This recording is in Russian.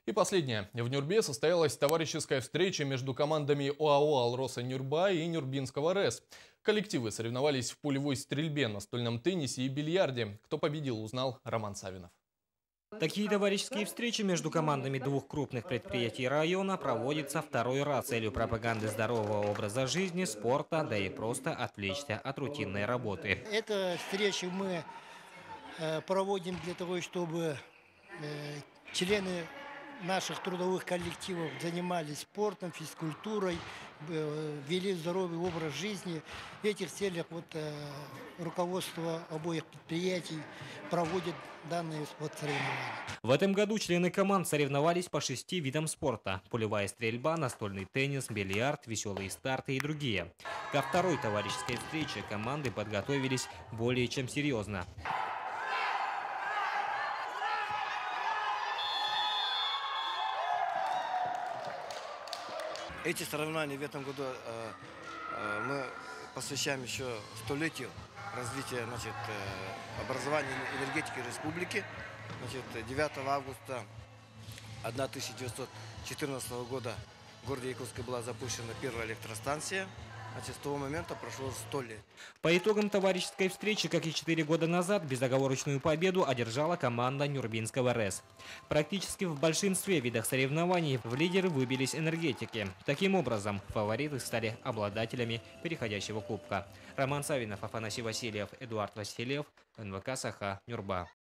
И последнее. В Нюрбе состоялась товарищеская встреча между командами ОАО «Алроса Нюрба» и Нюрбинского РЭС. Коллективы соревновались в пулевой стрельбе, настольном теннисе и бильярде. Кто победил, узнал Роман Савинов. Такие товарищеские встречи между командами двух крупных предприятий района проводятся второй раз с целью пропаганды здорового образа жизни, спорта, да и просто отвлечься от рутинной работы. Эту встречу мы проводим для того, чтобы члены наших трудовых коллективов занимались спортом, физкультурой, вели здоровый образ жизни. В этих целях руководство обоих предприятий проводит данные соревнования. В этом году члены команд соревновались по 6 видам спорта: пулевая стрельба, настольный теннис, бильярд, веселые старты и другие. Ко второй товарищеской встрече команды подготовились более чем серьезно. Эти соревнования в этом году мы посвящаем еще столетию развития образования и энергетики республики. 9 августа 1914 года в городе Якутске была запущена первая электростанция. С того момента прошло 100 лет. По итогам товарищеской встречи, как и 4 года назад, безоговорочную победу одержала команда Нюрбинского РЭС. Практически в большинстве видов соревнований в лидеры выбились энергетики. Таким образом, фавориты стали обладателями переходящего кубка. Роман Савинов, Афанасий Васильев, Эдуард Васильев, НВК «Саха», Нюрба.